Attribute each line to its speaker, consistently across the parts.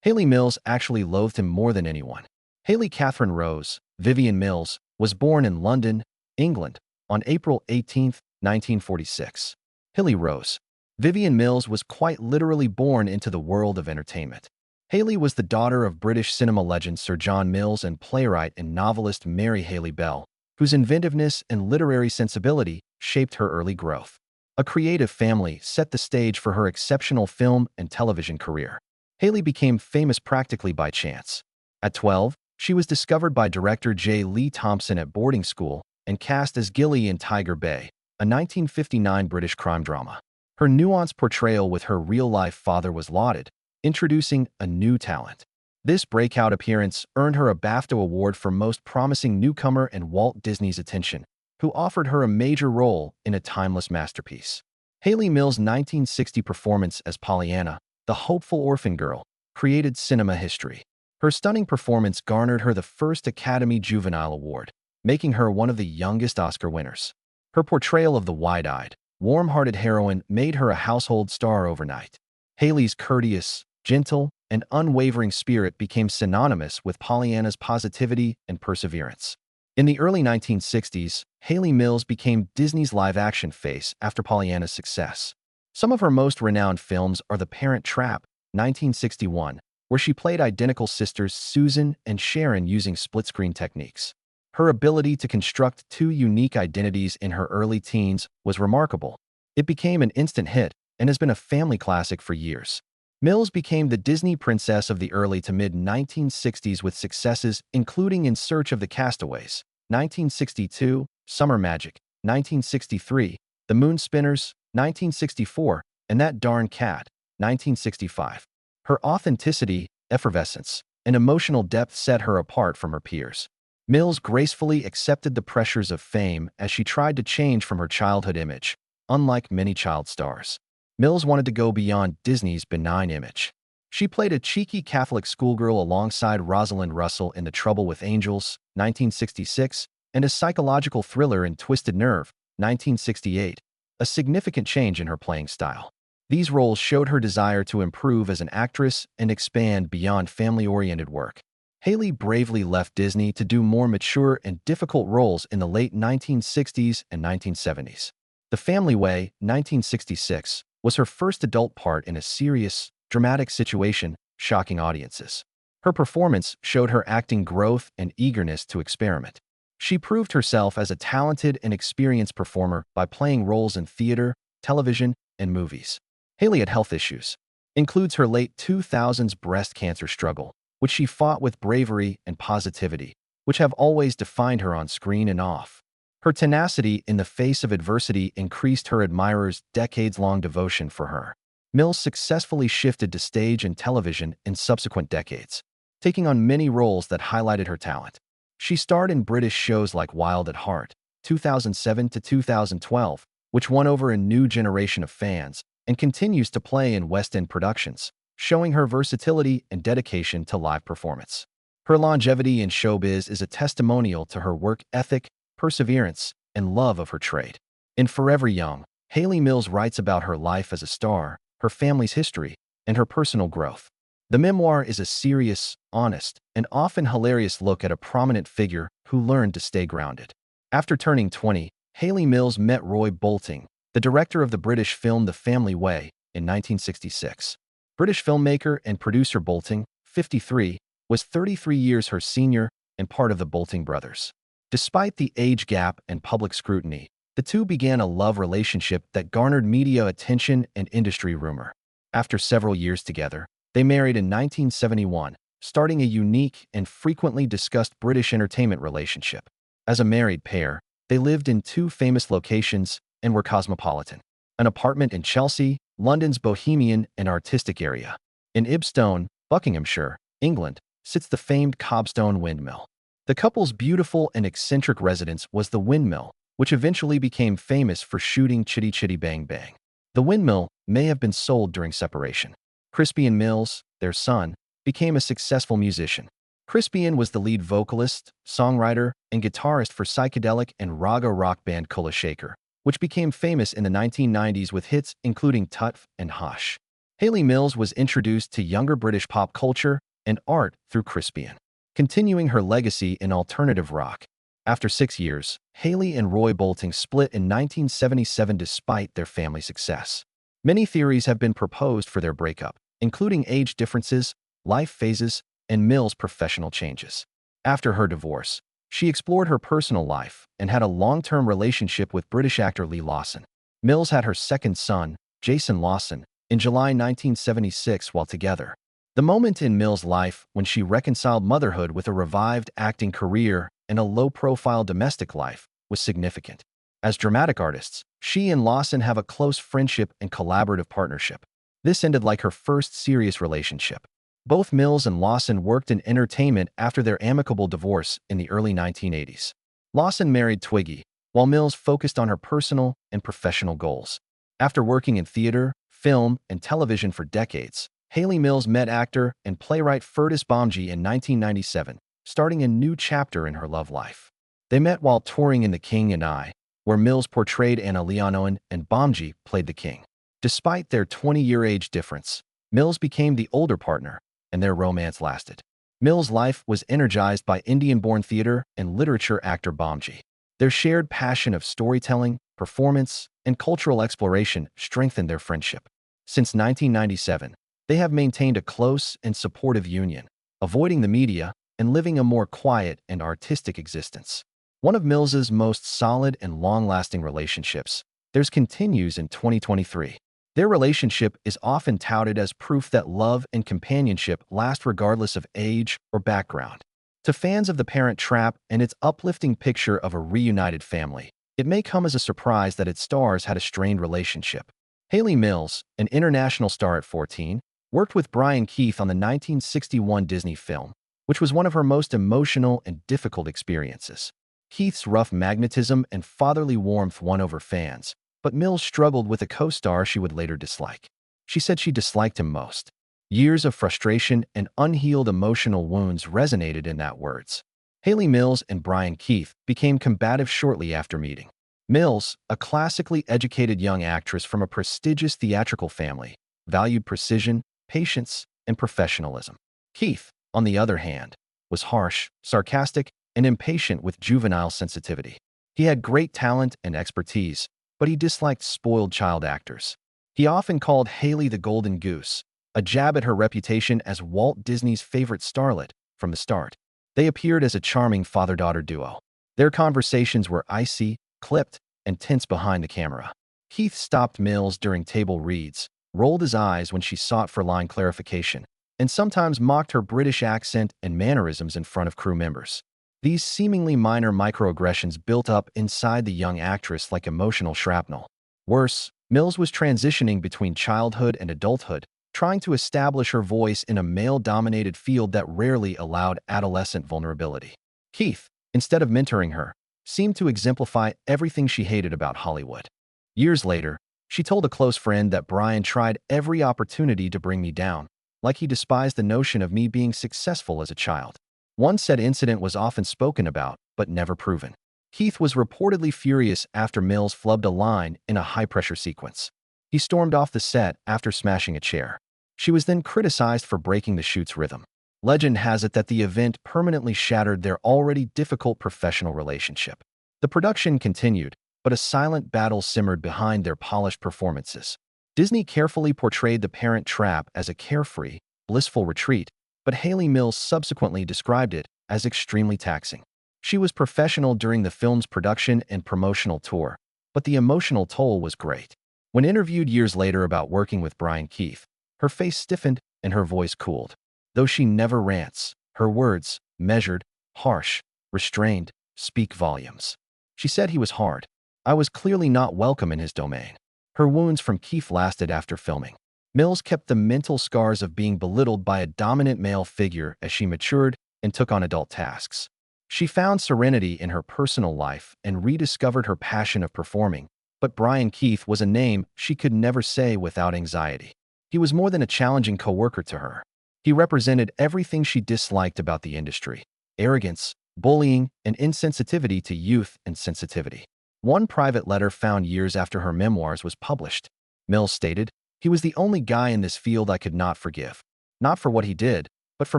Speaker 1: Hayley Mills actually loathed him more than anyone. Hayley Catherine Rose, Vivian Mills, was born in London, England, on April 18, 1946. Hayley Rose. Vivian Mills was quite literally born into the world of entertainment. Hayley was the daughter of British cinema legend Sir John Mills and playwright and novelist Mary Hayley Bell, whose inventiveness and literary sensibility shaped her early growth. A creative family set the stage for her exceptional film and television career. Hayley became famous practically by chance. At 12, she was discovered by director J. Lee Thompson at boarding school and cast as Gilly in Tiger Bay, a 1959 British crime drama. Her nuanced portrayal with her real-life father was lauded, introducing a new talent. This breakout appearance earned her a BAFTA Award for Most Promising Newcomer and Walt Disney's Attention, who offered her a major role in a timeless masterpiece. Hayley Mills' 1960 performance as Pollyanna, the hopeful orphan girl, created cinema history. Her stunning performance garnered her the first Academy Juvenile Award, making her one of the youngest Oscar winners. Her portrayal of the wide-eyed, warm-hearted heroine made her a household star overnight. Hayley's courteous, gentle, and unwavering spirit became synonymous with Pollyanna's positivity and perseverance. In the early 1960s, Hayley Mills became Disney's live-action face after Pollyanna's success. Some of her most renowned films are The Parent Trap, 1961, where she played identical sisters Susan and Sharon using split-screen techniques. Her ability to construct two unique identities in her early teens was remarkable. It became an instant hit and has been a family classic for years. Mills became the Disney princess of the early to mid-1960s with successes including In Search of the Castaways, 1962, Summer Magic, 1963, The Moon Spinners, 1964, and That Darn Cat, 1965. Her authenticity, effervescence, and emotional depth set her apart from her peers. Mills gracefully accepted the pressures of fame as she tried to change from her childhood image. Unlike many child stars, Mills wanted to go beyond Disney's benign image. She played a cheeky Catholic schoolgirl alongside Rosalind Russell in The Trouble with Angels, 1966, and a psychological thriller in Twisted Nerve, 1968, a significant change in her playing style. These roles showed her desire to improve as an actress and expand beyond family-oriented work. Hayley bravely left Disney to do more mature and difficult roles in the late 1960s and 1970s. The Family Way, 1966, was her first adult part in a serious, dramatic situation, shocking audiences. Her performance showed her acting growth and eagerness to experiment. She proved herself as a talented and experienced performer by playing roles in theater, television, and movies. Hayley had health issues. Includes her late 2000s breast cancer struggle, which she fought with bravery and positivity, which have always defined her on screen and off. Her tenacity in the face of adversity increased her admirers' decades-long devotion for her. Mills successfully shifted to stage and television in subsequent decades, taking on many roles that highlighted her talent. She starred in British shows like Wild at Heart, 2007 to 2012, which won over a new generation of fans, and continues to play in West End productions, showing her versatility and dedication to live performance. Her longevity in showbiz is a testimonial to her work ethic, perseverance, and love of her trade. In Forever Young, Hayley Mills writes about her life as a star, her family's history, and her personal growth. The memoir is a serious, honest, and often hilarious look at a prominent figure who learned to stay grounded. After turning 20, Hayley Mills met Roy Bolting, the director of the British film The Family Way, in 1966. British filmmaker and producer Bolting, 53, was 33 years her senior and part of the Bolting brothers. Despite the age gap and public scrutiny, the two began a love relationship that garnered media attention and industry rumor. After several years together, they married in 1971, starting a unique and frequently discussed British entertainment relationship. As a married pair, they lived in two famous locations and were cosmopolitan: an apartment in Chelsea, London's bohemian and artistic area. In Ibstone, Buckinghamshire, England, sits the famed Cobstone Windmill. The couple's beautiful and eccentric residence was the Windmill, which eventually became famous for shooting Chitty Chitty Bang Bang. The Windmill may have been sold during separation. Crispian Mills, their son, became a successful musician. Crispian was the lead vocalist, songwriter, and guitarist for psychedelic and raga rock band Kula Shaker, which became famous in the 1990s with hits including Tutf and Hush. Hayley Mills was introduced to younger British pop culture and art through Crispian, continuing her legacy in alternative rock. After 6 years, Hayley and Roy Bolton split in 1977 despite their family success. Many theories have been proposed for their breakup, including age differences, life phases, and Mills' professional changes. After her divorce, she explored her personal life and had a long-term relationship with British actor Lee Lawson. Mills had her second son, Jason Lawson, in July 1976 while together. The moment in Mills' life when she reconciled motherhood with a revived acting career and a low-profile domestic life was significant. As dramatic artists, she and Lawson have a close friendship and collaborative partnership. This ended like her first serious relationship. Both Mills and Lawson worked in entertainment after their amicable divorce in the early 1980s. Lawson married Twiggy, while Mills focused on her personal and professional goals. After working in theater, film, and television for decades, Hayley Mills met actor and playwright Feuds in 1997, starting a new chapter in her love life. They met while touring in The King and I, where Mills portrayed Anna Leonowan and Bomji played the king. Despite their 20-year age difference, Mills became the older partner, and their romance lasted. Mills' life was energized by Indian-born theater and literature actor Bomji. Their shared passion of storytelling, performance, and cultural exploration strengthened their friendship. Since 1997, they have maintained a close and supportive union, avoiding the media and living a more quiet and artistic existence. One of Mills's most solid and long-lasting relationships, theirs continues in 2023. Their relationship is often touted as proof that love and companionship last regardless of age or background. To fans of The Parent Trap and its uplifting picture of a reunited family, it may come as a surprise that its stars had a strained relationship. Hayley Mills, an international star at 14, worked with Brian Keith on the 1961 Disney film, which was one of her most emotional and difficult experiences. Keith's rough magnetism and fatherly warmth won over fans, but Mills struggled with a co-star she would later dislike. She said she disliked him most. Years of frustration and unhealed emotional wounds resonated in that words. Hayley Mills and Brian Keith became combative shortly after meeting. Mills, a classically educated young actress from a prestigious theatrical family, valued precision, patience, and professionalism. Keith, on the other hand, was harsh, sarcastic, and impatient with juvenile sensitivity. He had great talent and expertise, but he disliked spoiled child actors. He often called Hayley the Golden Goose, a jab at her reputation as Walt Disney's favorite starlet from the start. They appeared as a charming father-daughter duo. Their conversations were icy, clipped, and tense behind the camera. Keith stopped Mills during table reads, rolled his eyes when she sought for line clarification, and sometimes mocked her British accent and mannerisms in front of crew members. These seemingly minor microaggressions built up inside the young actress like emotional shrapnel. Worse, Mills was transitioning between childhood and adulthood, trying to establish her voice in a male-dominated field that rarely allowed adolescent vulnerability. Keith, instead of mentoring her, seemed to exemplify everything she hated about Hollywood. Years later, she told a close friend that Brian tried every opportunity to bring me down, like he despised the notion of me being successful as a child. One said incident was often spoken about, but never proven. Keith was reportedly furious after Mills flubbed a line in a high-pressure sequence. He stormed off the set after smashing a chair. She was then criticized for breaking the shoot's rhythm. Legend has it that the event permanently shattered their already difficult professional relationship. The production continued, but a silent battle simmered behind their polished performances. Disney carefully portrayed The Parent Trap as a carefree, blissful retreat, but Hayley Mills subsequently described it as extremely taxing. She was professional during the film's production and promotional tour, but the emotional toll was great. When interviewed years later about working with Brian Keith, her face stiffened and her voice cooled. Though she never rants, her words, measured, harsh, restrained, speak volumes. She said he was hard. I was clearly not welcome in his domain. Her wounds from Keith lasted after filming. Mills kept the mental scars of being belittled by a dominant male figure as she matured and took on adult tasks. She found serenity in her personal life and rediscovered her passion of performing, but Brian Keith was a name she could never say without anxiety. He was more than a challenging coworker to her. He represented everything she disliked about the industry: arrogance, bullying, and insensitivity to youth and sensitivity. One private letter found years after her memoirs was published. Mills stated, He was the only guy in this field I could not forgive. Not for what he did, but for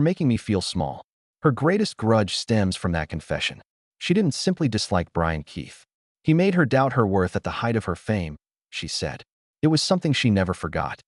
Speaker 1: making me feel small. Her greatest grudge stems from that confession. She didn't simply dislike Brian Keith. He made her doubt her worth at the height of her fame, she said. It was something she never forgot.